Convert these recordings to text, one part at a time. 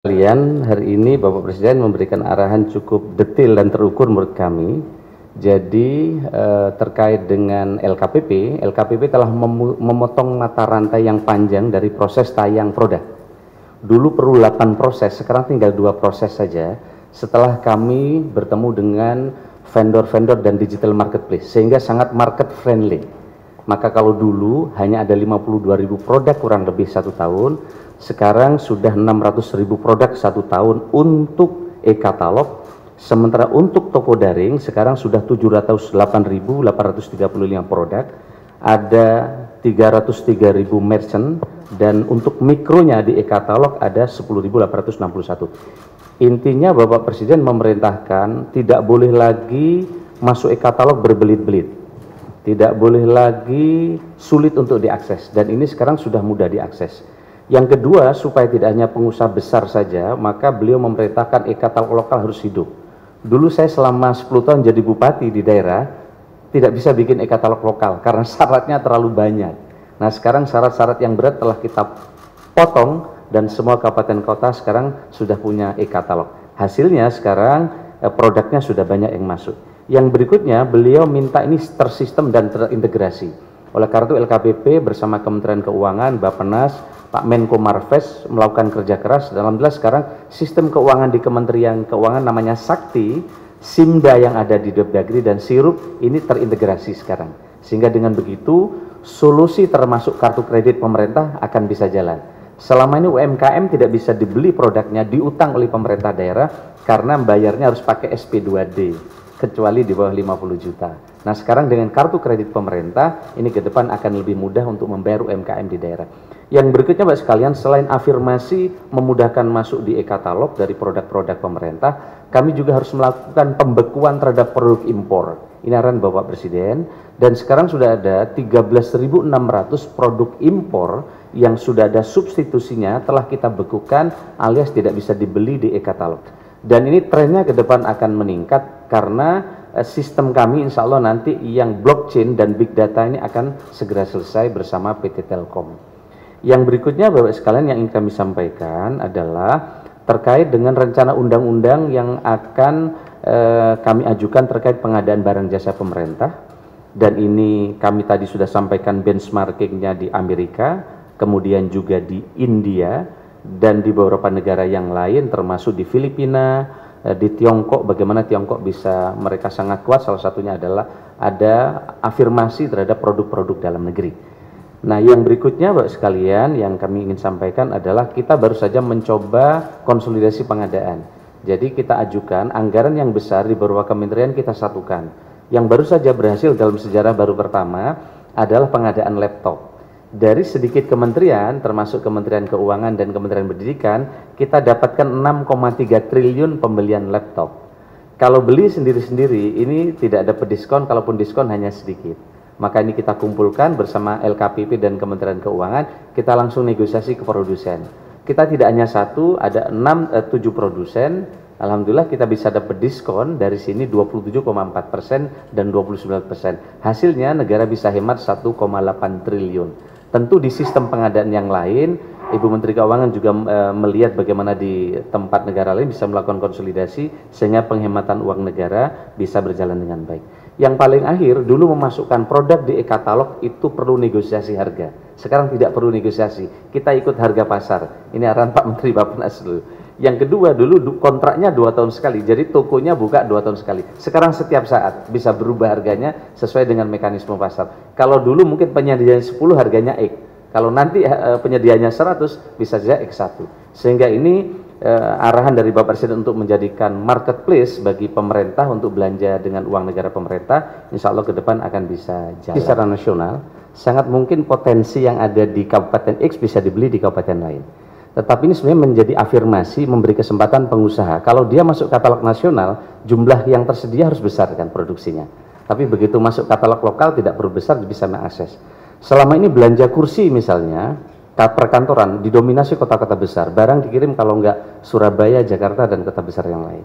Kalian hari ini Bapak Presiden memberikan arahan cukup detail dan terukur menurut kami. Jadi terkait dengan LKPP telah memotong mata rantai yang panjang dari proses tayang produk. Dulu perlu 8 proses, sekarang tinggal 2 proses saja. Setelah kami bertemu dengan vendor-vendor dan digital marketplace, sehingga sangat market friendly. Maka kalau dulu hanya ada 52.000 produk kurang lebih 1 tahun, sekarang sudah 600.000 produk 1 tahun untuk e-katalog, sementara untuk toko daring sekarang sudah 708.835 produk, ada 303.000 merchant, dan untuk mikronya di e-katalog ada 10.861. Intinya Bapak Presiden memerintahkan tidak boleh lagi masuk e-katalog berbelit-belit, tidak boleh lagi sulit untuk diakses, dan ini sekarang sudah mudah diakses. Yang kedua, supaya tidak hanya pengusaha besar saja, maka beliau memerintahkan e-katalog lokal harus hidup. Dulu saya selama 10 tahun jadi bupati di daerah, tidak bisa bikin e-katalog lokal karena syaratnya terlalu banyak. Nah, sekarang syarat-syarat yang berat telah kita potong dan semua kabupaten kota sekarang sudah punya e-katalog. Hasilnya sekarang produknya sudah banyak yang masuk. Yang berikutnya, beliau minta ini tersistem dan terintegrasi. Oleh karena itu LKPP bersama Kementerian Keuangan, Bappenas, Pak Menko Marves melakukan kerja keras. Alhamdulillah sekarang sistem keuangan di Kementerian Keuangan namanya Sakti, Simda yang ada di Depdagri dan Sirup ini terintegrasi sekarang. Sehingga dengan begitu solusi termasuk kartu kredit pemerintah akan bisa jalan. Selama ini UMKM tidak bisa dibeli produknya, diutang oleh pemerintah daerah karena bayarnya harus pakai SP2D, kecuali di bawah 50 juta. Nah, sekarang dengan kartu kredit pemerintah, ini ke depan akan lebih mudah untuk membayar UMKM di daerah. Yang berikutnya Bapak sekalian, selain afirmasi memudahkan masuk di e-katalog dari produk-produk pemerintah, kami juga harus melakukan pembekuan terhadap produk impor. Ini arahan Bapak Presiden, dan sekarang sudah ada 13.600 produk impor yang sudah ada substitusinya telah kita bekukan alias tidak bisa dibeli di e-katalog. Dan ini trennya ke depan akan meningkat karena sistem kami insya Allah nanti yang blockchain dan big data ini akan segera selesai bersama PT Telkom. Yang berikutnya Bapak sekalian yang ingin kami sampaikan adalah terkait dengan rencana undang-undang yang akan kami ajukan terkait pengadaan barang jasa pemerintah. Dan ini kami tadi sudah sampaikan benchmarkingnya di Amerika, kemudian juga di India, dan di beberapa negara yang lain termasuk di Filipina, di Tiongkok. Bagaimana Tiongkok bisa, mereka sangat kuat, salah satunya adalah ada afirmasi terhadap produk-produk dalam negeri. Nah, yang berikutnya Bapak sekalian yang kami ingin sampaikan adalah kita baru saja mencoba konsolidasi pengadaan. Jadi kita ajukan anggaran yang besar di beberapa kementerian kita satukan. Yang baru saja berhasil dalam sejarah baru pertama adalah pengadaan laptop. Dari sedikit kementerian, termasuk Kementerian Keuangan dan Kementerian Pendidikan, kita dapatkan 6,3 triliun pembelian laptop. Kalau beli sendiri-sendiri, ini tidak dapat diskon, kalaupun diskon hanya sedikit. Maka ini kita kumpulkan bersama LKPP dan Kementerian Keuangan, kita langsung negosiasi ke produsen. Kita tidak hanya satu, ada 7 produsen. Alhamdulillah kita bisa dapat diskon dari sini 27,4% dan 29%. Hasilnya negara bisa hemat 1,8 triliun. Tentu di sistem pengadaan yang lain, Ibu Menteri Keuangan juga melihat bagaimana di tempat negara lain bisa melakukan konsolidasi sehingga penghematan uang negara bisa berjalan dengan baik. Yang paling akhir, dulu memasukkan produk di e-katalog itu perlu negosiasi harga. Sekarang tidak perlu negosiasi, kita ikut harga pasar. Ini arahan Pak Menteri Bappenas dulu. Yang kedua, dulu kontraknya 2 tahun sekali, jadi tokonya buka 2 tahun sekali. Sekarang setiap saat bisa berubah harganya sesuai dengan mekanisme pasar. Kalau dulu mungkin penyediaan 10 harganya X, kalau nanti penyediaannya 100 bisa saja X1. Sehingga ini arahan dari Bapak Presiden untuk menjadikan marketplace bagi pemerintah untuk belanja dengan uang negara pemerintah, insya Allah ke depan akan bisa jalan. Secara nasional, sangat mungkin potensi yang ada di Kabupaten X bisa dibeli di kabupaten lain. Tetapi ini sebenarnya menjadi afirmasi, memberi kesempatan pengusaha. Kalau dia masuk katalog nasional, jumlah yang tersedia harus besar kan produksinya. Tapi begitu masuk katalog lokal tidak perlu besar, bisa mengakses. Selama ini belanja kursi misalnya, perkantoran didominasi kota-kota besar, barang dikirim kalau enggak Surabaya, Jakarta, dan kota besar yang lain.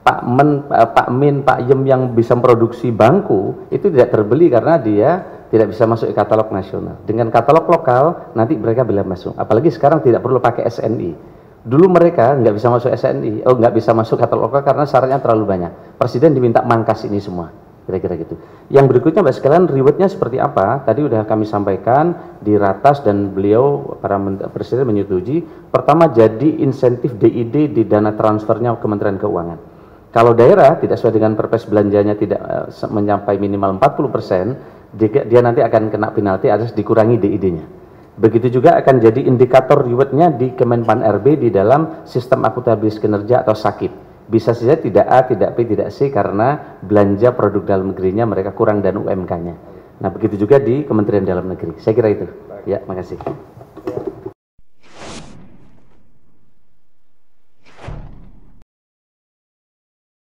Pak Min, Pak Yem yang bisa produksi bangku itu tidak terbeli karena dia tidak bisa masuk ke katalog nasional. Dengan katalog lokal nanti mereka bisa masuk. Apalagi sekarang tidak perlu pakai SNI. Dulu mereka nggak bisa masuk SNI, nggak bisa masuk katalog lokal karena syaratnya terlalu banyak. Presiden diminta mangkas ini semua, kira-kira gitu. Yang berikutnya Mbak sekalian, rewardnya seperti apa? Tadi udah kami sampaikan di ratas dan beliau para presiden menyetujui. Pertama, jadi insentif DID di dana transfernya Kementerian Keuangan. Kalau daerah tidak sesuai dengan perpres belanjanya tidak mencapai minimal 40%, dia nanti akan kena penalti atas dikurangi DID-nya. Begitu juga akan jadi indikator rewardnya di Kemenpan RB di dalam sistem akuntabilitas kinerja atau SAKIP. Bisa saja tidak A, tidak B, tidak C karena belanja produk dalam negerinya mereka kurang dan UMK-nya. Nah begitu juga di Kementerian Dalam Negeri. Saya kira itu. Ya, makasih.